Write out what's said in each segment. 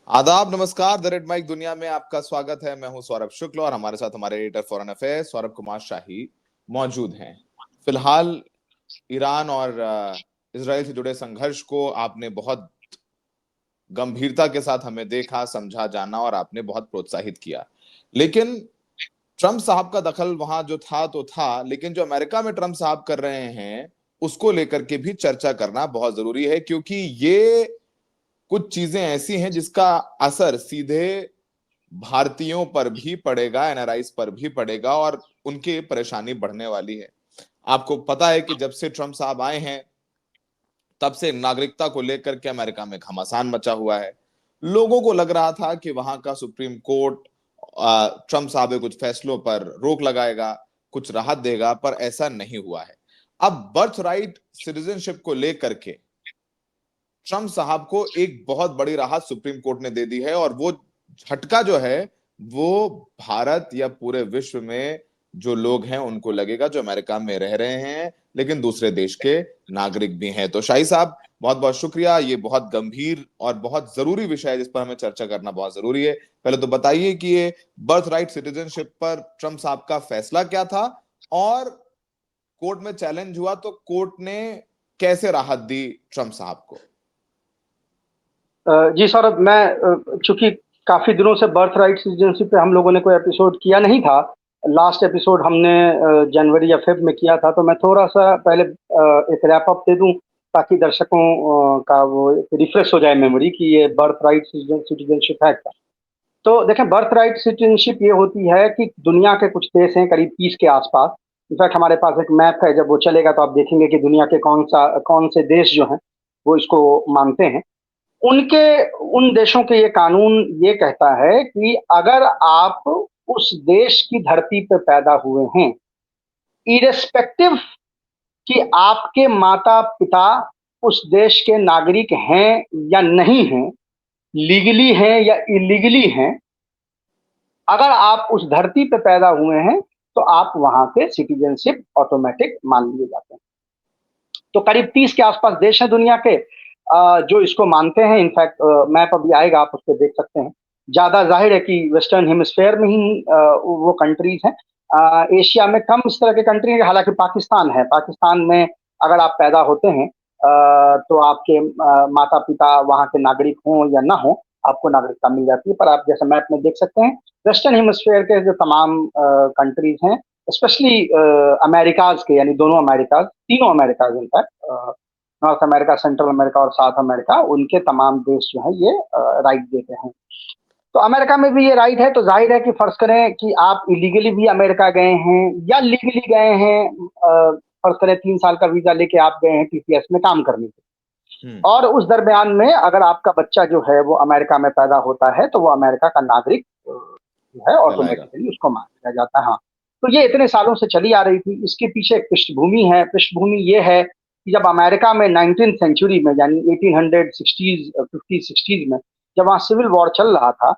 आदाब, नमस्कार। The red mic दुनिया में आपका स्वागत है। मैं हूं सौरभ शुक्ल और हमारे साथ हमारे editor foreign affair Saurabh Kumar Shahi मौजूद हैं। फिलहाल ईरान और इसराइल से जुड़े संघर्ष को आपने बहुत गंभीरता के साथ हमें देखा, समझा, जाना और आपने बहुत प्रोत्साहित किया। लेकिन ट्रंप साहब का दखल वहां जो था तो था, लेकिन जो अमेरिका में ट्रंप साहब कर रहे हैं उसको लेकर के भी चर्चा करना बहुत जरूरी है, क्योंकि ये कुछ चीजें ऐसी हैं जिसका असर सीधे भारतीयों पर भी पड़ेगा, एनआरआईज पर भी पड़ेगा और उनकी परेशानी बढ़ने वाली है। आपको पता है कि जब से ट्रंप साहब आए हैं तब से नागरिकता को लेकर के अमेरिका में घमासान मचा हुआ है। लोगों को लग रहा था कि वहां का सुप्रीम कोर्ट ट्रंप साहब के कुछ फैसलों पर रोक लगाएगा, कुछ राहत देगा, पर ऐसा नहीं हुआ है। अब बर्थ राइट सिटीजनशिप को लेकर के ट्रंप साहब को एक बहुत बड़ी राहत सुप्रीम कोर्ट ने दे दी है और वो झटका जो है वो भारत या पूरे विश्व में जो लोग हैं उनको लगेगा, जो अमेरिका में रह रहे हैं लेकिन दूसरे देश के नागरिक भी हैं। तो शाही साहब, बहुत बहुत शुक्रिया। ये बहुत गंभीर और बहुत जरूरी विषय है जिस पर हमें चर्चा करना बहुत जरूरी है। पहले तो बताइए कि ये बर्थ राइट सिटीजनशिप पर ट्रंप साहब का फैसला क्या था और कोर्ट में चैलेंज हुआ तो कोर्ट ने कैसे राहत दी ट्रंप साहब को? जी सौरभ, मैं चूंकि काफी दिनों से बर्थ राइट सिटीजनशिप पे हम लोगों ने कोई एपिसोड किया नहीं था। लास्ट एपिसोड हमने जनवरी या फेब में किया था, तो मैं थोड़ा सा पहले एक रैप अप दे दूं ताकि दर्शकों का वो रिफ्रेश हो जाए मेमोरी कि ये बर्थ राइट सिटीजनशिप है क्या। तो देखें, बर्थ राइट सिटीजनशिप ये होती है कि दुनिया के कुछ देश हैं करीब 30 के आसपास। इनफैक्ट हमारे पास एक मैप है, जब वो चलेगा तो आप देखेंगे कि दुनिया के कौन से देश जो हैं वो इसको मानते हैं। उनके उन देशों के ये कानून ये कहता है कि अगर आप उस देश की धरती पे पैदा हुए हैं, इरेस्पेक्टिव कि आपके माता पिता उस देश के नागरिक हैं या नहीं हैं, लीगली हैं या इलीगली हैं, अगर आप उस धरती पे पैदा हुए हैं तो आप वहां के सिटीजनशिप ऑटोमेटिक मान लिए जाते हैं। तो करीब 30 के आसपास देश हैं दुनिया के जो इसको मानते हैं। इनफैक्ट मैप अभी आएगा, आप उस पर देख सकते हैं। ज्यादा जाहिर है कि वेस्टर्न हेमिस्फेयर में ही वो कंट्रीज हैं। एशिया में कम इस तरह के कंट्री हैं, हालांकि पाकिस्तान है। पाकिस्तान में अगर आप पैदा होते हैं तो आपके माता पिता वहाँ के नागरिक हों या ना हो, आपको नागरिकता मिल जाती है। पर आप जैसे मैप में देख सकते हैं, वेस्टर्न हेमिस्फेयर के जो तमाम कंट्रीज हैं, स्पेशली अमेरिकाज के, यानी दोनों अमेरिकाज, तीनों Americas in fact, North America, Central America और साउथ अमेरिका, उनके तमाम देश जो है ये राइट देते हैं। तो अमेरिका में भी ये राइट है। तो जाहिर है कि फर्ज करें कि आप इलीगली भी अमेरिका गए हैं या लीगली गए हैं, फर्ज करें 3 साल का वीजा लेके आप गए हैं टीसीएस में काम करने के, और उस दरमियान में अगर आपका बच्चा जो है वो अमेरिका में पैदा होता है तो वो अमेरिका का नागरिक जो है कहलाएगा। ऑटोमेटिकली उसको मान लिया जाता है। हाँ, तो ये इतने सालों से चली आ रही थी। इसके पीछे एक पृष्ठभूमि है। पृष्ठभूमि ये है कि जब अमेरिका में 19th सेंचुरी में, यानी 1860s 50s 60s में, जब वहाँ सिविल वॉर चल रहा था,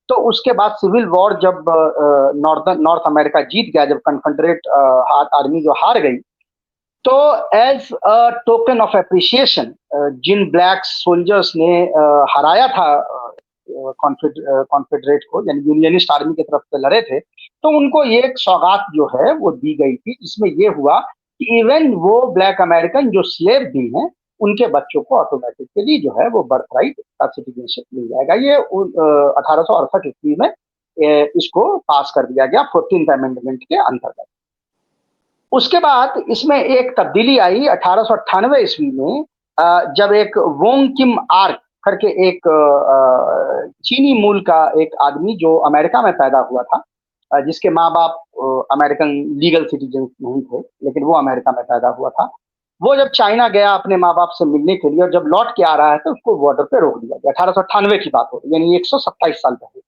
तो उसके बाद सिविल वॉर जब नॉर्थ अमेरिका जीत गया, जब कन्फेडरेट आर्मी जो हार गई, तो as a token of appreciation जिन ब्लैक सोल्जर्स ने हराया था कॉन्फेडरेट को, यानी यूनियनिस्ट आर्मी की तरफ से लड़े थे, तो उनको ये एक सौगात जो है वो दी गई थी, जिसमें ये हुआ कि इवन वो ब्लैक अमेरिकन जो स्लेव भी हैं, उनके बच्चों को ऑटोमेटिकली जो है वो बर्थ राइट का सिटीजनशिप मिल जाएगा। ये 1868 ईस्वी में इसको पास कर दिया गया 14th अमेंडमेंट के अंतर्गत। उसके बाद इसमें एक तब्दीली आई 1898 ईस्वी में, जब एक वोंग किम आर्क करके एक चीनी मूल का एक आदमी जो अमेरिका में पैदा हुआ था, जिसके माँ बाप अमेरिकन लीगल सिटीजन नहीं थे, लेकिन वो अमेरिका में पैदा हुआ था। वो जब चाइना गया अपने माँ बाप से मिलने के लिए, और जब लौट के आ रहा है तो उसको बॉर्डर पे रोक दिया गया। 1898 की बात हो रही है, यानी 127 साल पहले।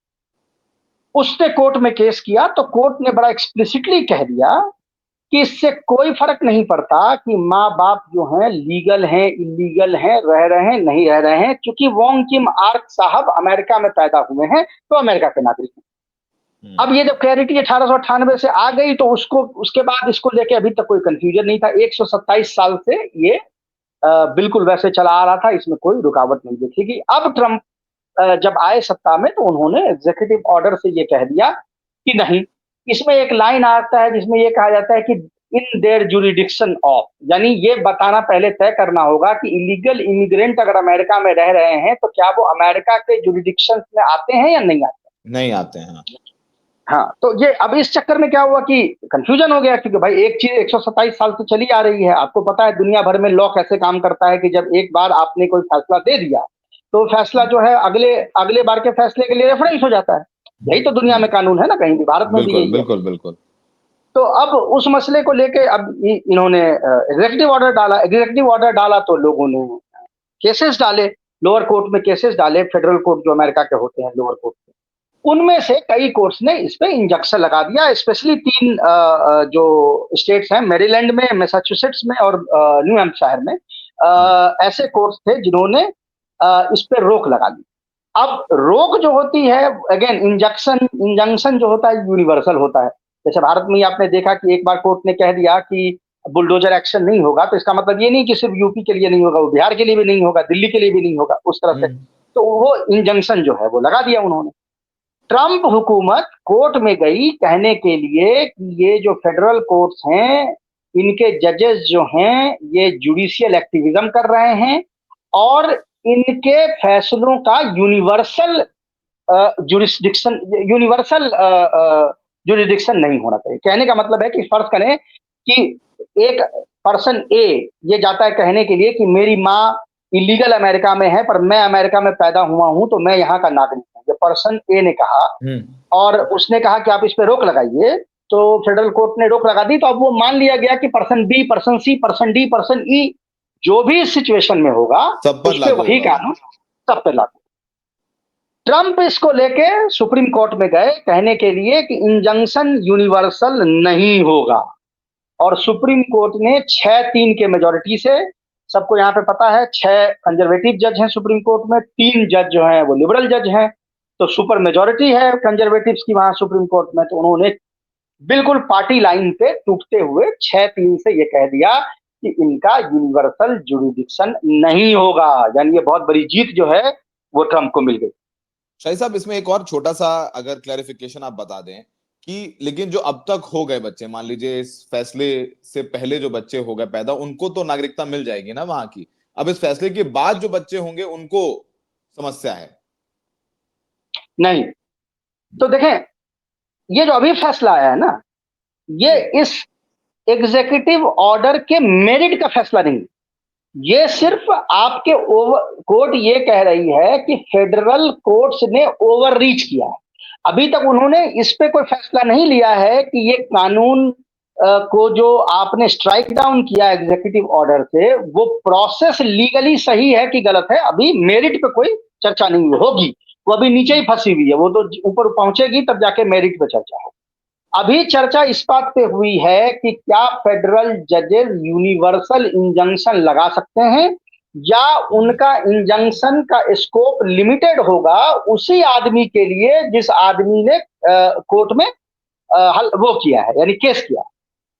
उसने कोर्ट में केस किया तो कोर्ट ने बड़ा एक्सप्लिसिटली कह दिया कि इससे कोई फर्क नहीं पड़ता कि माँ बाप जो हैं लीगल हैं, इलीगल हैं, रह रहे हैं, नहीं रह रहे हैं, क्योंकि वोंग किम आर्क साहब अमेरिका में पैदा हुए हैं तो अमेरिका के नागरिक हैं। अब ये जब क्लैरिटी 1898 से आ गई तो उसके बाद इसको लेके अभी तक कोई कंफ्यूजन नहीं था। 127 साल से ये बिल्कुल वैसे चला आ रहा था, इसमें कोई रुकावट नहीं दिखेगी। अब ट्रंप जब आए सत्ता में तो उन्होंने एग्जीक्यूटिव ऑर्डर से ये कह दिया कि नहीं, इसमें एक लाइन आता है जिसमें ये कहा जाता है कि इन देयर जुरिडिक्शन ऑफ, यानी ये बताना पहले तय करना होगा कि इलीगल इमिग्रेंट अगर अमेरिका में रह रहे हैं तो क्या वो अमेरिका के जुरिडिक्शन में आते हैं या नहीं आते? नहीं आते हैं। हाँ, तो ये अब इस चक्कर में क्या हुआ कि कंफ्यूजन हो गया, क्योंकि भाई एक चीज 127 साल से चली आ रही है, आपको पता है दुनिया भर में लॉ कैसे काम करता है कि जब एक बार आपने कोई फैसला दे दिया तो फैसला जो है अगले अगले बार के फैसले के लिए रेफरेंस हो जाता है। यही तो दुनिया में कानून है ना, कहीं भी, भारत में भी बिल्कुल यही है। बिल्कुल बिल्कुल। तो अब उस मसले को लेके अब इन्होंने एग्जीक्यूटिव ऑर्डर डाला तो लोगों ने केसेस डाले, लोअर कोर्ट में केसेस डाले, फेडरल कोर्ट जो अमेरिका के होते हैं लोअर कोर्ट, उनमें से कई कोर्ट्स ने इस पे इंजंक्शन लगा दिया। स्पेशली तीन जो स्टेट्स हैं, मेरीलैंड में, मैसाचुसेट्स में और न्यू हैम्पशायर में, ऐसे कोर्ट्स थे जिन्होंने इस पे रोक लगा दी। अब रोक जो होती है, अगेन इंजंक्शन जो होता है यूनिवर्सल होता है। जैसे भारत में ही आपने देखा कि एक बार कोर्ट ने कह दिया कि बुलडोजर एक्शन नहीं होगा, तो इसका मतलब ये नहीं कि सिर्फ यूपी के लिए नहीं होगा, वो बिहार के लिए भी नहीं होगा, दिल्ली के लिए भी नहीं होगा, उस तरह से। तो वो इंजंक्शन जो है वो लगा दिया उन्होंने। ट्रंप हुकूमत कोर्ट में गई कहने के लिए कि ये जो फेडरल कोर्ट्स हैं, इनके जजेस जो हैं ये जुडिशियल एक्टिविज्म कर रहे हैं और इनके फैसलों का यूनिवर्सल जुरिस्डिक्शन जुरिडिक्शन नहीं होना चाहिए। कहने का मतलब है कि फर्ज करें कि एक पर्सन ए ये जाता है कहने के लिए कि मेरी माँ इलीगल अमेरिका में है पर मैं अमेरिका में पैदा हुआ हूं तो मैं यहाँ का नागरिक हूँ, ये पर्सन ए ने कहा, और उसने कहा कि आप इस पे रोक लगाइए, तो फेडरल कोर्ट ने रोक लगा दी। तो अब वो मान लिया गया कि पर्सन बी, पर्सन सी, पर्सन डी, पर्सन ई जो भी इस सिचुएशन में होगा उस पे वही कानून सब पे लागू। ट्रंप इसको लेके सुप्रीम कोर्ट में गए कहने के लिए कि इंजंक्शन यूनिवर्सल नहीं होगा, और सुप्रीम कोर्ट ने 6-3 के मेजोरिटी से, सबको यहाँ पे पता है 6 कंजर्वेटिव जज हैं सुप्रीम कोर्ट में, 3 जज जो हैं वो लिबरल जज हैं, तो सुपर मेजोरिटी है कंजर्वेटिव्स की वहां सुप्रीम कोर्ट में। तो उन्होंने बिल्कुल पार्टी लाइन पे टूटते हुए 6-3 से ये कह दिया कि इनका यूनिवर्सल जुरिडिक्शन नहीं होगा, यानी ये बहुत बड़ी जीत जो है वो ट्रंप को मिल गई। शाही साहब, इसमें एक और छोटा सा अगर क्लैरिफिकेशन आप बता दें कि लेकिन जो अब तक हो गए बच्चे, मान लीजिए इस फैसले से पहले जो बच्चे हो गए पैदा, उनको तो नागरिकता मिल जाएगी ना वहां की, अब इस फैसले के बाद जो बच्चे होंगे उनको समस्या है? नहीं, तो देखें, ये जो अभी फैसला आया है ना, ये इस एग्जीक्यूटिव ऑर्डर के मेरिट का फैसला नहीं, ये सिर्फ आपके कोर्ट ये कह रही है कि फेडरल कोर्ट्स ने ओवर रीच किया है। अभी तक उन्होंने इस पे कोई फैसला नहीं लिया है कि ये कानून को जो आपने स्ट्राइक डाउन किया एग्जीक्यूटिव ऑर्डर से, वो प्रोसेस लीगली सही है कि गलत है। अभी मेरिट पे कोई चर्चा नहीं होगी, वो अभी नीचे ही फंसी हुई है, वो तो ऊपर पहुंचेगी तब जाके मेरिट पे चर्चा हो। अभी चर्चा इस बात पे हुई है कि क्या फेडरल जजेस यूनिवर्सल इंजंक्शन लगा सकते हैं या उनका इंजंक्शन का स्कोप लिमिटेड होगा उसी आदमी के लिए जिस आदमी ने कोर्ट में वो किया है, यानी केस किया है।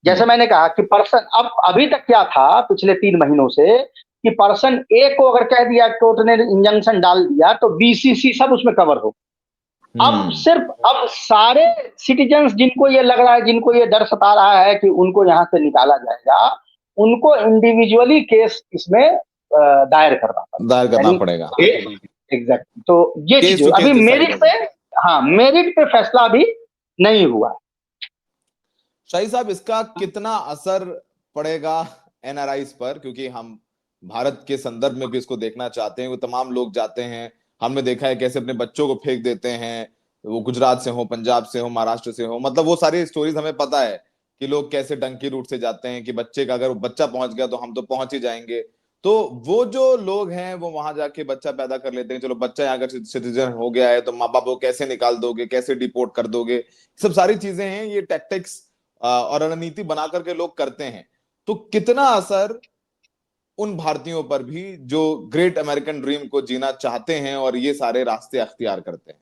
जैसे मैंने कहा कि पर्सन, अब अभी तक क्या था पिछले 3 महीनों से कि पर्सन ए को अगर कह दिया कोर्ट ने इंजंक्शन डाल दिया तो बीसीसी सब उसमें कवर हो। अब सिर्फ अब सारे सिटीजन्स जिनको ये लग रहा है, जिनको ये डर सता रहा है कि उनको यहां से निकाला जाएगा, उनको इंडिविजुअली केस इसमें दायर करना पड़ेगा। एग्जैक्ट। तो ये चीज अभी मेरिट पे, हाँ, मेरिट पे फैसला अभी नहीं हुआ। शाही साहब, इसका कितना असर पड़ेगा एनआरआईज पर, क्योंकि हम भारत के संदर्भ में भी इसको देखना चाहते हैं। वो तमाम लोग जाते हैं, हमने देखा है कैसे अपने बच्चों को फेंक देते हैं, वो गुजरात से हो, पंजाब से हो, महाराष्ट्र से हो, मतलब वो सारी स्टोरीज हमें पता है कि लोग कैसे डंकी रूट से जाते हैं कि बच्चे का अगर बच्चा पहुंच गया तो हम तो पहुंच ही जाएंगे। तो वो जो लोग हैं वो वहां जाके बच्चा पैदा कर लेते हैं, चलो बच्चा यहाँ का सिटीजन हो गया है तो माँ बाप को कैसे निकाल दोगे, कैसे डिपोर्ट कर दोगे, सब सारी चीजें हैं, ये टैक्टिक्स और रणनीति बना करके लोग करते हैं। तो कितना असर उन भारतीयों पर भी जो ग्रेट अमेरिकन ड्रीम को जीना चाहते हैं और ये सारे रास्ते अख्तियार करते हैं?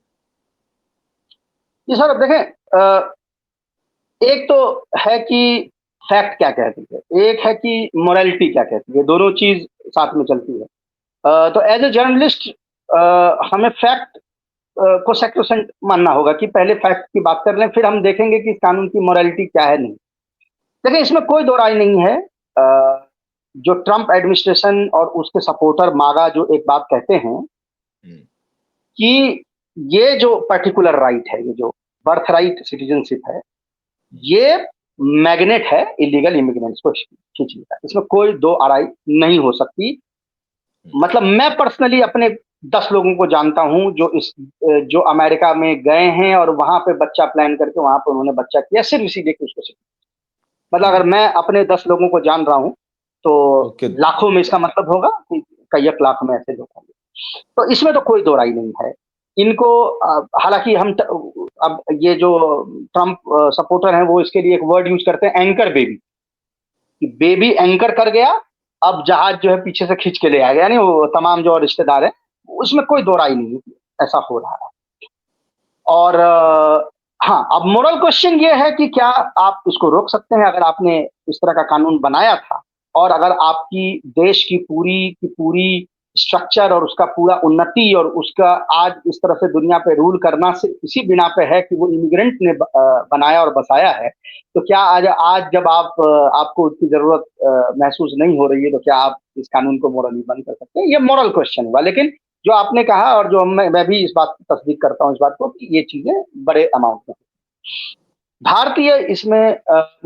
जी सर, देखें, एक तो है कि फैक्ट क्या कहती है, एक है कि मोरालिटी क्या कहती है, दोनों चीज साथ में चलती है। तो एज ए जर्नलिस्ट हमें फैक्ट को सैक्रोसेंट मानना होगा कि पहले फैक्ट की बात कर लें, फिर हम देखेंगे कि इस कानून की मोरालिटी क्या है। नहीं, देखिए इसमें कोई दो राय नहीं है। जो ट्रंप एडमिनिस्ट्रेशन और उसके सपोर्टर मागा जो एक बात कहते हैं कि ये जो पर्टिकुलर राइट है, ये जो बर्थ राइट सिटीजनशिप है, ये मैग्नेट है इलीगल इमिग्रेंट्स को खींचने का। इसमें कोई दो आराई नहीं हो सकती। मतलब मैं पर्सनली अपने 10 लोगों को जानता हूं जो अमेरिका में गए हैं और वहां पे बच्चा प्लान करके वहां पे उन्होंने बच्चा किया, सिर्फ इसी लेके उसको। मतलब अगर मैं अपने 10 लोगों को जान रहा हूं तो लाखों में इसका मतलब होगा कि कई लाख में ऐसे लोग होंगे। तो इसमें तो कोई दो राय नहीं है। इनको हालांकि हम अब ये जो ट्रंप सपोर्टर हैं वो इसके लिए एक वर्ड यूज करते हैं, एंकर बेबी, कि बेबी एंकर कर गया, अब जहाज जो है पीछे से खींच के ले आएगा, यानी वो तमाम जो रिश्तेदार है, उसमें कोई दो राय नहीं, ऐसा हो रहा है। और हाँ, अब मोरल क्वेश्चन ये है कि क्या आप इसको रोक सकते हैं? अगर आपने इस तरह का कानून बनाया था और अगर आपकी देश की पूरी स्ट्रक्चर और उसका पूरा उन्नति और उसका आज इस तरह से दुनिया पे रूल करना से इसी बिना पे है कि वो इमिग्रेंट ने बनाया और बसाया है, तो क्या आज जब आपको उसकी जरूरत महसूस नहीं हो रही है, तो क्या आप इस कानून को मोरली बंद कर सकते हैं? ये मोरल क्वेश्चन हुआ। लेकिन जो आपने कहा और जो मैं भी इस बात की तस्दीक करता हूँ इस बात को कि ये चीजें बड़े अमाउंट में भारतीय इसमें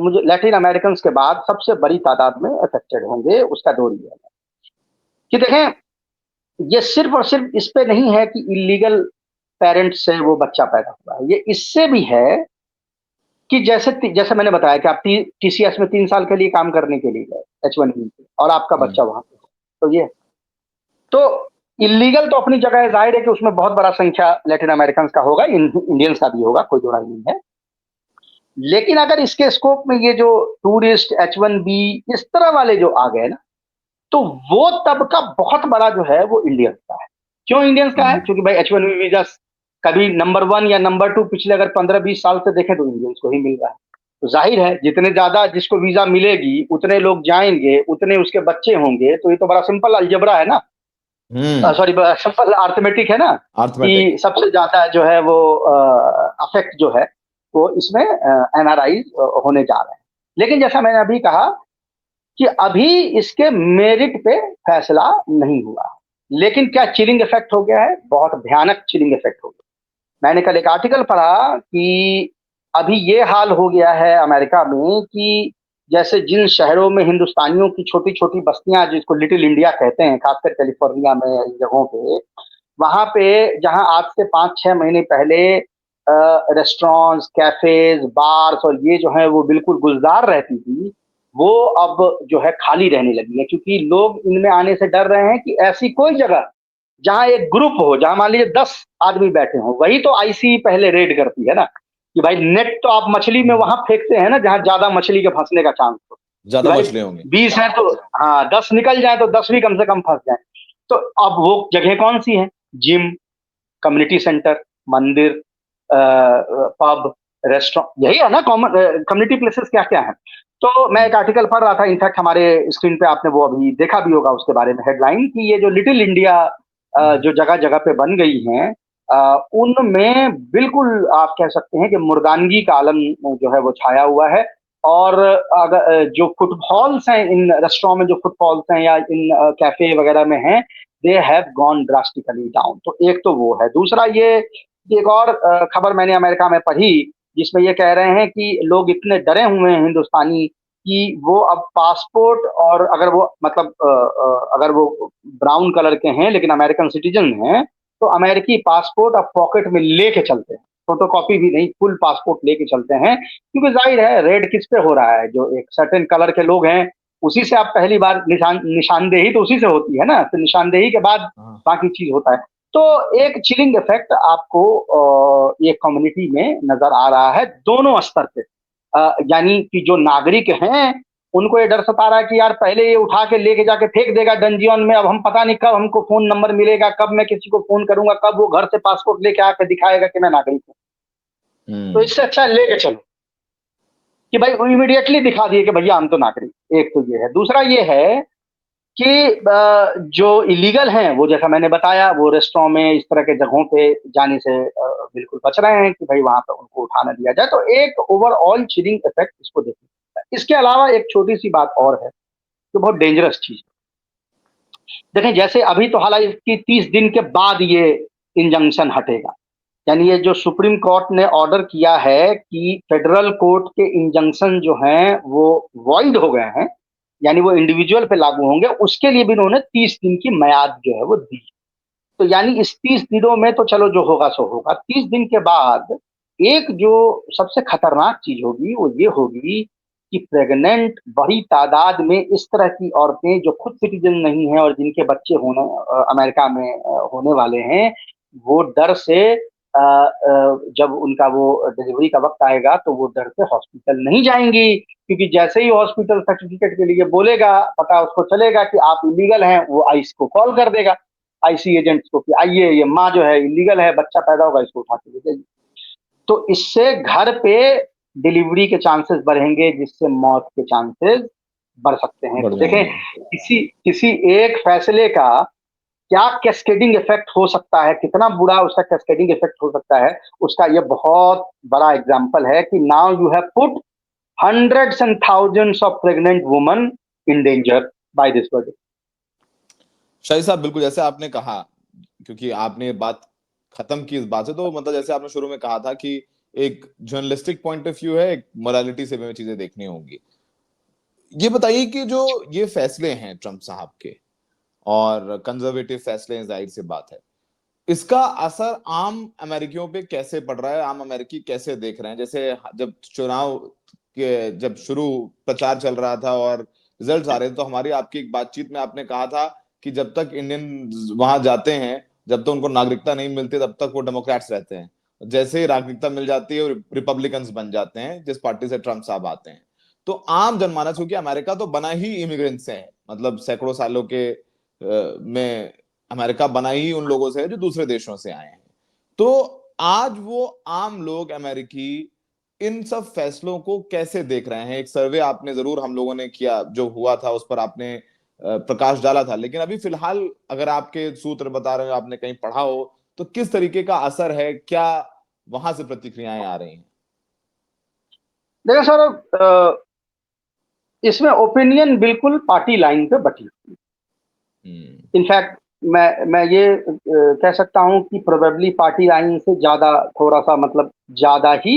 मुझे लैटिन अमेरिकन के बाद सबसे बड़ी तादाद में अफेक्टेड होंगे। उसका दो रीजन है कि देखें, ये सिर्फ और सिर्फ इस पे नहीं है कि इलीगल पेरेंट्स से वो बच्चा पैदा हुआ है, ये इससे भी है कि जैसे मैंने बताया कि आप टीसीएस में 3 साल के लिए काम करने के लिए गए H1B और आपका बच्चा वहां पे, तो ये तो इलीगल तो अपनी जगह है, जाहिर है कि उसमें बहुत बड़ा संख्या लैटिन अमेरिकन का होगा, इंडियंस का भी होगा, कोई दो राय नहीं है। लेकिन अगर इसके स्कोप में ये जो टूरिस्ट H1B इस तरह वाले जो आ गए ना, तो वो तबका बहुत बड़ा जो है वो इंडियंस का है। क्यों इंडियंस का है? क्योंकि भाई H1B वीजा कभी नंबर 1 या नंबर 2 पिछले अगर 15-20 साल से देखें तो इंडियंस को ही मिल रहा है। तो जाहिर है जितने ज्यादा जिसको वीजा मिलेगी उतने लोग जाएंगे, उतने उसके बच्चे होंगे। तो ये तो बड़ा सिंपल अलजेब्रा है ना, सॉरी सिंपल अर्थमेटिक है ना, कि सबसे ज्यादा जो है वो अफेक्ट जो है वो इसमें एनआरआई होने जा रहे हैं। लेकिन जैसा मैंने अभी कहा कि अभी इसके मेरिट पे फैसला नहीं हुआ, लेकिन क्या चिलिंग इफेक्ट हो गया है? बहुत भयानक चिलिंग इफेक्ट हो गया। मैंने कल एक आर्टिकल पढ़ा कि अभी ये हाल हो गया है अमेरिका में कि जैसे जिन शहरों में हिंदुस्तानियों की छोटी छोटी बस्तियां, जिसको लिटिल इंडिया कहते हैं, खासकर कैलिफोर्निया में इन जगहों पे, वहां पे जहां आज से 5-6 महीने पहले रेस्टोरेंट्स, कैफेज, बार्स और ये जो है वो बिल्कुल गुलजार रहती थी, वो अब जो है खाली रहने लगी है, क्योंकि लोग इनमें आने से डर रहे हैं कि ऐसी कोई जगह जहां एक ग्रुप हो, जहां मान लीजिए 10 आदमी बैठे हों, वही तो आईसी पहले रेड करती है ना, कि भाई नेट तो आप मछली में वहां फेंकते हैं ना जहां ज्यादा मछली के फंसने का चांस हो। ज्यादा मछली होंगी, 20 है तो हाँ 10 निकल जाए तो 10 भी कम से कम फंस जाए। तो अब वो जगह कौन सी है? जिम, कम्युनिटी सेंटर, मंदिर, पब, रेस्टोरेंट, यही है ना कॉमन कम्युनिटी प्लेसेस। क्या क्या है? तो मैं एक आर्टिकल पढ़ रहा था, इनफैक्ट हमारे स्क्रीन पे आपने वो अभी देखा भी होगा उसके बारे में हेडलाइन, कि ये जो लिटिल इंडिया जो जगह जगह पे बन गई हैं, उनमें बिल्कुल आप कह सकते हैं कि मुर्दानगी का आलम जो है वो छाया हुआ है। और अगर जो फुटफॉल्स हैं इन रेस्टोरेंट में, जो फुटफॉल्स हैं या इन कैफे वगैरह में हैं, they have gone drastically down. तो एक तो वो है। दूसरा ये एक और खबर मैंने अमेरिका में पढ़ी, जिसमें ये कह रहे हैं कि लोग इतने डरे हुए हैं हिंदुस्तानी कि वो अब पासपोर्ट, और अगर वो मतलब अगर वो ब्राउन कलर के हैं लेकिन अमेरिकन सिटीजन हैं, तो अमेरिकी पासपोर्ट अब पॉकेट में लेके चलते हैं, फोटोकॉपी भी नहीं, फुल पासपोर्ट लेके चलते हैं। क्योंकि जाहिर है रेड किस पे हो रहा है? जो एक सर्टेन कलर के लोग हैं उसी से आप पहली बार निशानदेही तो उसी से होती है ना, तो निशानदेही के बाद बाकी चीज होता है। तो एक चिलिंग इफेक्ट आपको ये कम्युनिटी में नजर आ रहा है दोनों स्तर पे। यानी कि जो नागरिक हैं उनको ये डर सता रहा है कि यार पहले ये उठा के लेके जाके फेंक देगा डंजियन में, अब हम पता नहीं कब हमको फोन नंबर मिलेगा, कब मैं किसी को फोन करूंगा, कब वो घर से पासपोर्ट लेके आके दिखाएगा कि मैं नागरिक हूँ। तो इससे अच्छा लेके चलो कि भाई वो इमीडिएटली दिखा दिए कि भैया हम तो नागरिक। एक तो ये है। दूसरा ये है कि जो इलीगल हैं वो, जैसा मैंने बताया, वो रेस्टोरेंट में इस तरह के जगहों पे जाने से बिल्कुल बच रहे हैं कि भाई वहां पर उनको उठा ना दिया जाए। तो एक ओवरऑल चिलिंग इफेक्ट इसको देखना है। इसके अलावा एक छोटी सी बात और है जो बहुत डेंजरस चीज है। देखें, जैसे अभी तो हालांकि 30 दिन के बाद ये इंजंक्शन हटेगा, यानी ये जो सुप्रीम कोर्ट ने ऑर्डर किया है कि फेडरल कोर्ट के इंजंक्शन जो हैं वो वॉइड हो गए हैं, यानी वो इंडिविजुअल पे लागू होंगे, उसके लिए भी इन्होंने 30 दिन की म्याद जो है वो दी। तो यानी इस 30 दिनों में तो चलो जो होगा सो होगा। 30 दिन के बाद एक जो सबसे खतरनाक चीज होगी वो ये होगी कि प्रेग्नेंट बड़ी तादाद में इस तरह की औरतें जो खुद सिटीजन नहीं है और जिनके बच्चे होने अमेरिका में होने वाले हैं, वो डर से जब उनका वो डिलीवरी का वक्त आएगा तो वो डर से हॉस्पिटल नहीं जाएंगी, क्योंकि जैसे ही हॉस्पिटल सर्टिफिकेट के लिए बोलेगा, पता उसको चलेगा कि आप इलीगल हैं, वो आईसी को कॉल कर देगा, आईसी एजेंट्स को, कि आइए ये माँ जो है इलीगल है, बच्चा पैदा होगा, इसको उठा के ले जाइए। तो इससे घर पे डिलीवरी के चांसेस बढ़ेंगे, जिससे मौत के चांसेस बढ़ सकते हैं। बढ़ तो देखें, जाएंगे। किसी किसी एक फैसले का क्या कैस्केडिंग इफेक्ट हो सकता है, कितना बुरा उसका कैस्केडिंग इफेक्ट हो सकता है, उसका ये बहुत बड़ा एग्जाम्पल है कि now you have put hundreds and thousands of pregnant women in danger by this verdict. शाही साहब, बिल्कुल जैसे आपने कहा, क्योंकि आपने बात खत्म की इस बात से, तो मतलब जैसे आपने शुरू में कहा था कि एक जर्नलिस्टिक पॉइंट ऑफ व्यू है, एक मोरालिटी से भी चीजें देखनी होंगी। ये बताइए कि जो ये फैसले हैं ट्रंप साहब के, और कंजर्वेटिव फैसले हैं, जाहिर सी बात है, इसका असर आम अमेरिकियों पे कैसे पड़ रहा है, आम अमेरिकी कैसे देख रहे हैं? जैसे जब चुनाव के जब शुरू प्रचार चल रहा था और रिजल्ट्स आ रहे थे, तो हमारी आपकी एक बातचीत में आपने कहा था कि जब तक इंडियन वहां जाते हैं, जब तक उनको नागरिकता नहीं मिलती, तब तक वो डेमोक्रेट्स रहते हैं। जैसे ही नागरिकता मिल जाती है, रिपब्लिकन्स बन जाते हैं, जिस पार्टी से ट्रंप साहब आते हैं। तो आम जनमानस, क्योंकि अमेरिका तो बना ही इमिग्रेंट से है, मतलब सैकड़ों सालों के में अमेरिका बना ही उन लोगों से है जो दूसरे देशों से आए हैं। तो आज वो आम लोग अमेरिकी इन सब फैसलों को कैसे देख रहे हैं? एक सर्वे आपने जरूर, हम लोगों ने किया, जो हुआ था उस पर आपने प्रकाश डाला था, लेकिन अभी फिलहाल अगर आपके सूत्र बता रहे हो, आपने कहीं पढ़ा हो, तो किस तरीके का असर है, क्या वहां से प्रतिक्रियाएं आ रही हैं? देखो सर, इसमें ओपिनियन बिल्कुल पार्टी लाइन पे बटी हुई। इनफैक्ट मैं ये कह सकता हूं कि प्रोबेबली पार्टी लाइन से ज्यादा, थोड़ा सा मतलब ज्यादा ही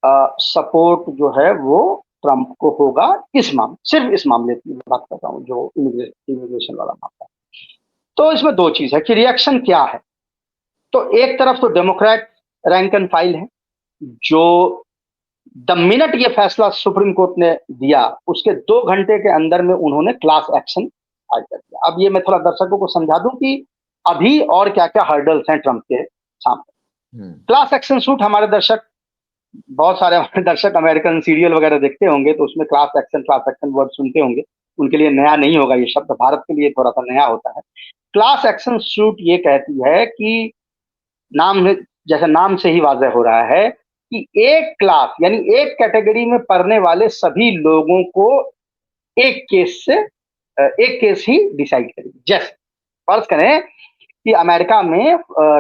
सपोर्ट जो है वो ट्रंप को होगा इस मामले, सिर्फ इस मामले की बात कर रहा हूँ जो इमिग्रेशन वाला मामला है। तो इसमें दो चीज है कि रिएक्शन क्या है। तो एक तरफ तो डेमोक्रेट रैंक एंड फाइल है, जो द मिनट ये फैसला सुप्रीम कोर्ट ने दिया उसके 2 घंटे के अंदर में उन्होंने क्लास एक्शन फाइल कर दिया। अब ये मैं थोड़ा दर्शकों को समझा दूं कि अभी और क्या क्या हर्डल्स हैं ट्रंप के सामने। क्लास एक्शन सूट, हमारे दर्शक, बहुत सारे हमारे दर्शक अमेरिकन सीरियल वगैरह देखते होंगे, तो उसमें क्लास एक्शन वर्ड सुनते होंगे। उनके लिए नया नहीं होगा ये शब्द, भारत के लिए थोड़ा सा नया होता है। क्लास एक्शन सूट ये कहती है कि नाम है, जैसे नाम से ही वाजह हो रहा है कि एक क्लास यानी एक कैटेगरी में पढ़ने वाले सभी लोगों को एक केस से एक केस ही डिसाइड करेगी। जैसे फर्ज करें कि अमेरिका में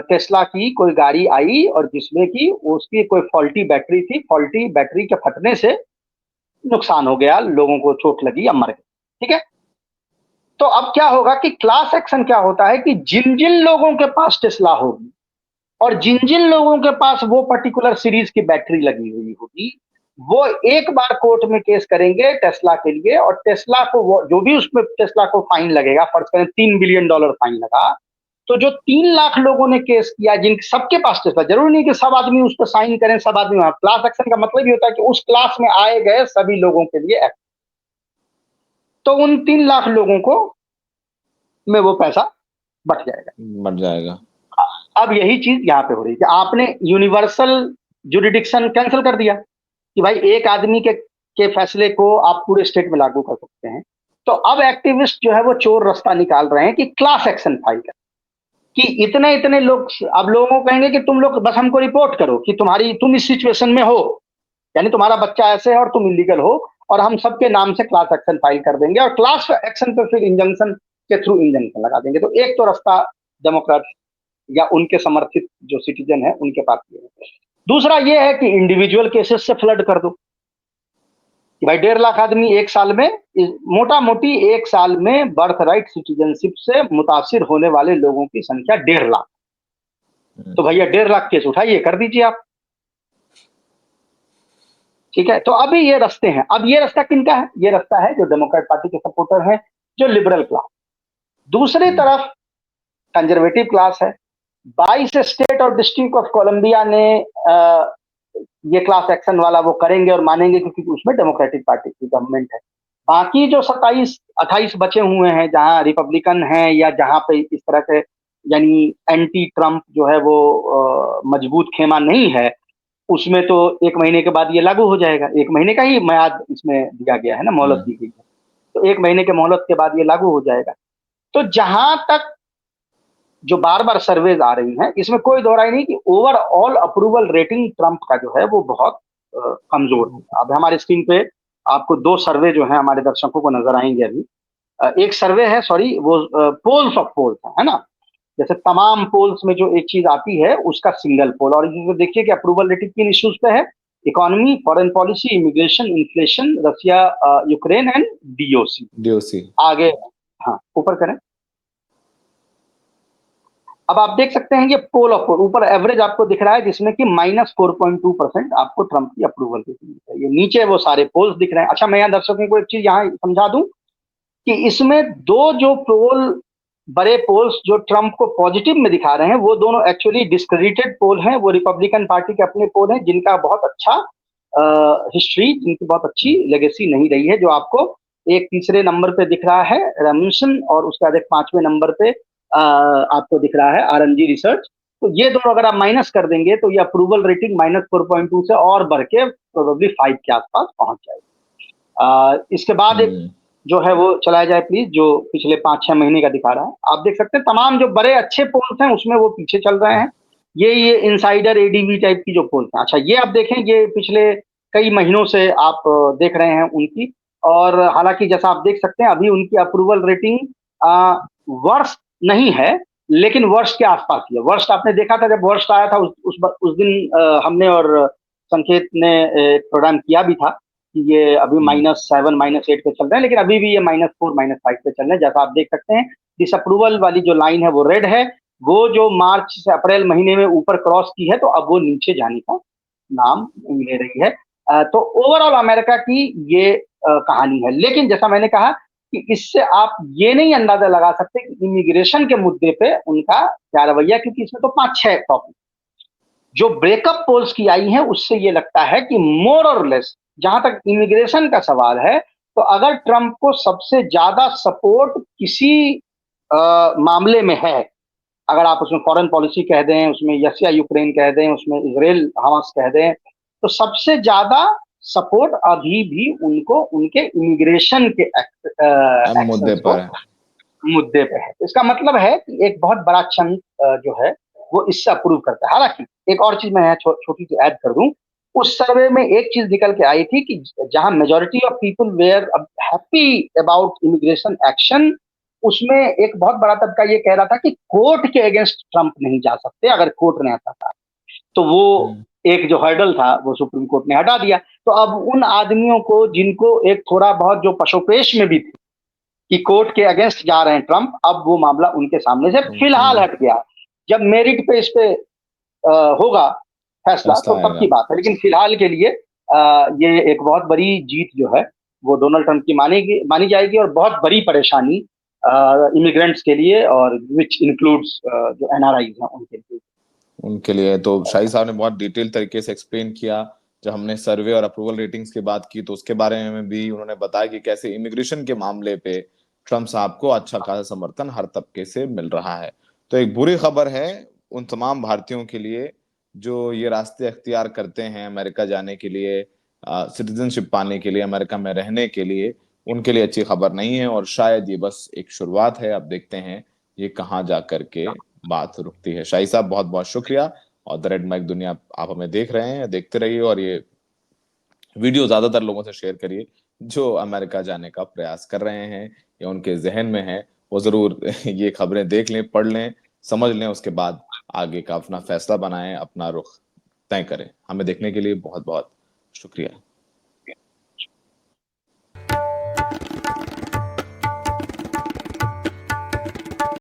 टेस्ला की कोई गाड़ी आई और जिसमें कि उसकी कोई फॉल्टी बैटरी थी, फॉल्टी बैटरी के फटने से नुकसान हो गया, लोगों को चोट लगी या मर गए, ठीक है। तो अब क्या होगा कि क्लास एक्शन क्या होता है कि जिन जिन लोगों के पास टेस्ला होगी और जिन जिन लोगों के पास वो पर्टिकुलर सीरीज की बैटरी लगी हुई होगी, वो एक बार कोर्ट में केस करेंगे टेस्ला के लिए, और टेस्ला को वो जो भी उसमें टेस्ला को फाइन लगेगा, फर्ज करें $3 बिलियन फाइन लगा, तो जो 3 लाख लोगों ने केस किया जिन सबके पास टेस्ला, जरूरी नहीं कि सब आदमी उस पर साइन करें, सब आदमी, क्लास एक्शन का मतलब ये होता है कि उस क्लास में आए गए सभी लोगों के लिए एक्ट, तो उन 3 लाख लोगों को में वो पैसा बट जाएगा। बढ़ जाएगा। अब यही चीज यहां पे हो रही है कि आपने यूनिवर्सल जुरिडिक्शन कैंसिल कर दिया कि भाई एक आदमी के फैसले को आप पूरे स्टेट में लागू कर सकते हैं। तो अब एक्टिविस्ट जो है वो चोर रास्ता निकाल रहे हैं कि क्लास एक्शन फाइल कर, कि इतने इतने लोग, अब लोगों को कहेंगे कि तुम लोग बस हमको रिपोर्ट करो कि तुम इस सिचुएशन में हो, यानी तुम्हारा बच्चा ऐसे है और तुम इलीगल हो, और हम सबके नाम से क्लास एक्शन फाइल कर देंगे और क्लास एक्शन पे फिर इंजंक्शन के थ्रू इंजंक्शन लगा देंगे। तो एक तो रास्ता डेमोक्रेट या उनके समर्थित जो सिटीजन है उनके पास ये है। दूसरा ये है कि इंडिविजुअल केसेस से फ्लड कर दो कि भाई 1.5 लाख आदमी एक साल में, मोटा मोटी एक साल में बर्थ राइट सिटीजनशिप से मुतासिर होने वाले लोगों की संख्या 1.5 लाख। तो भैया 1.5 लाख केस उठाइए, कर दीजिए आप। ठीक है, तो अभी ये रास्ते हैं। अब ये रास्ता किनका है? ये रास्ता है जो डेमोक्रेट पार्टी के सपोर्टर हैं, जो लिबरल क्लास। दूसरी तरफ कंजर्वेटिव क्लास है। 22 स्टेट और डिस्ट्रिक्ट ऑफ कोलंबिया ने ये क्लास एक्शन वाला वो करेंगे और मानेंगे क्योंकि उसमें डेमोक्रेटिक पार्टी की गवर्नमेंट है। बाकी जो 27-28 बचे हुए हैं जहां रिपब्लिकन हैं या जहां पे इस तरह के यानी एंटी ट्रम्प जो है वो मजबूत खेमा नहीं है, उसमें तो 1 महीने के बाद ये लागू हो जाएगा। 1 महीने का ही म्याद इसमें दिया गया है ना, मोहलत दी गई है, तो 1 महीने के मोहलत के बाद ये लागू हो जाएगा। तो जहां तक जो बार बार सर्वेज आ रही हैं, इसमें कोई दो राय नहीं कि ओवरऑल अप्रूवल रेटिंग ट्रंप का जो है वो बहुत कमजोर है। अब हमारे स्क्रीन पे आपको 2 सर्वे जो है हमारे दर्शकों को नजर आएंगे अभी। एक सर्वे है, सॉरी, वो पोल्स ऑफ पोल्स है ना। जैसे तमाम पोल्स में जो एक चीज आती है उसका सिंगल पोल, और इसमें देखिए कि अप्रूवल रेटिंग किन इश्यूज पे है: economy, foreign policy, immigration, inflation, Russia Ukraine and DOC. DOC आगे, हाँ ऊपर करें। अब आप देख सकते हैं ये पोल ऑफ पोल, ऊपर एवरेज आपको दिख रहा है जिसमें कि -4.2% आपको ट्रंप की अप्रूवल रेटिंग है। ये नीचे वो सारे पोल्स दिख रहे हैं। अच्छा, मैं यहाँ दर्शकों को एक चीज यहाँ समझा दूं कि इसमें 2 जो पोल, बड़े पोल्स जो ट्रंप को पॉजिटिव में दिखा रहे हैं, वो दोनों एक्चुअली डिस्क्रेडिटेड पोल हैं। वो रिपब्लिकन पार्टी के अपने पोल हैं जिनका बहुत अच्छा हिस्ट्री, जिनकी बहुत अच्छी लेगेसी नहीं रही है। जो आपको एक तीसरे नंबर पे दिख रहा है रेमसन, और उसके बाद एक 5वें नंबर पे आपको दिख रहा है आरएनजी रिसर्च। तो ये दोनों अगर आप माइनस कर देंगे तो ये अप्रूवल रेटिंग -4.2 से और बढ़ के प्रोबेबली 5 के आसपास पहुंच जाएगी। इसके बाद एक जो है वो चलाया जाए प्लीज, जो पिछले 5-6 महीने का दिखा रहा है। आप देख सकते हैं तमाम जो बड़े अच्छे पोल्स हैं उसमें वो पीछे चल रहे हैं। ये इनसाइडर एडीवी टाइप की जो पोल्स हैं। अच्छा, ये आप देखें, ये पिछले कई महीनों से आप देख रहे हैं उनकी, और हालांकि जैसा आप देख सकते हैं अभी उनकी अप्रूवल रेटिंग वर्ष नहीं है, लेकिन वर्ष के आसपास ही है। वर्ष आपने देखा था, जब वर्ष आया था उस दिन हमने और संकेत ने एक प्रोग्राम किया भी था कि ये अभी -7 -8 पे चल रहे हैं, लेकिन अभी भी ये -4 -5 पे चल रहे हैं। जैसा आप देख सकते हैं, डिसअप्रूवल वाली जो लाइन है वो रेड है, वो जो मार्च से अप्रैल महीने में ऊपर क्रॉस की है, तो अब वो नीचे जाने का नाम नहीं ले रही है। तो ओवरऑल अमेरिका की ये कहानी है। लेकिन जैसा मैंने कहा कि इससे आप ये नहीं अंदाजा लगा सकते कि इमिग्रेशन के मुद्दे पे उनका क्या रवैया, क्योंकि इसमें तो 5-6 टॉपिक जो ब्रेकअप पोल्स की आई हैं उससे ये लगता है कि मोर और लेस, जहां तक इमिग्रेशन का सवाल है, तो अगर ट्रंप को सबसे ज्यादा सपोर्ट किसी मामले में है, अगर आप उसमें फॉरेन पॉलिसी कह दें, उसमें रशिया यूक्रेन कह दें, उसमें इजराइल हमास कह दें, तो सबसे ज्यादा सपोर्ट अभी भी उनको उनके इमिग्रेशन के मुद्दे एक्शंस पर है। मुद्दे पे है। इसका मतलब है कि एक बहुत बड़ा चंक जो है वो इससे अप्रूव करता है। हालांकि एक और चीज मैं यहाँ छोटी सी ऐड कर दूं, उस सर्वे में एक चीज निकल के आई थी कि जहां majority of people were happy about immigration action, उसमें एक बहुत बड़ा तबका ये कह रहा था कि कोर्ट के अगेंस्ट ट्रंप नहीं जा सकते। अगर कोर्ट ने ऐसा कहा तो वो एक जो हर्डल था वो सुप्रीम कोर्ट ने हटा दिया। तो अब उन आदमियों को जिनको एक थोड़ा बहुत जो पशोपेश में भी थी कि कोर्ट के अगेंस्ट जा रहे हैं ट्रंप, अब वो मामला उनके सामने से फिलहाल हट गया। जब मेरिट पे इस पे होगा फैसला तो तब की बात है, लेकिन फिलहाल के लिए ये एक बहुत बड़ी जीत जो है वो डोनाल्ड ट्रंप की मानी जाएगी, और बहुत बड़ी परेशानी इमिग्रेंट्स के लिए, और विच इंक्लूड्स जो एनआरआई हैं उनके लिए। तो शाही साहब ने बहुत डिटेल तरीके से एक्सप्लेन किया। जब हमने सर्वे और अप्रूवल रेटिंग्स की बात की तो उसके बारे में भी उन्होंने बताया कि कैसे इमिग्रेशन के मामले पे ट्रंप साहब को अच्छा खासा समर्थन हर तबके से मिल रहा है। तो एक बुरी खबर है उन तमाम भारतीयों के लिए जो ये रास्ते अख्तियार करते हैं अमेरिका जाने के लिए, सिटीजनशिप पाने के लिए, अमेरिका में रहने के लिए। उनके लिए अच्छी खबर नहीं है, और शायद ये बस एक शुरुआत है। अब देखते हैं ये कहाँ जा करके बात रुकती है। शाही साहब बहुत बहुत शुक्रिया। और द रेड माइक दुनिया आप हमें देख रहे हैं, देखते रहिए और ये वीडियो ज्यादातर लोगों से शेयर करिए जो अमेरिका जाने का प्रयास कर रहे हैं या उनके जहन में है, वो जरूर ये खबरें देख लें, पढ़ लें, समझ लें, उसके बाद आगे का अपना फैसला बनाएं, अपना रुख तय करें। हमें देखने के लिए बहुत बहुत शुक्रिया।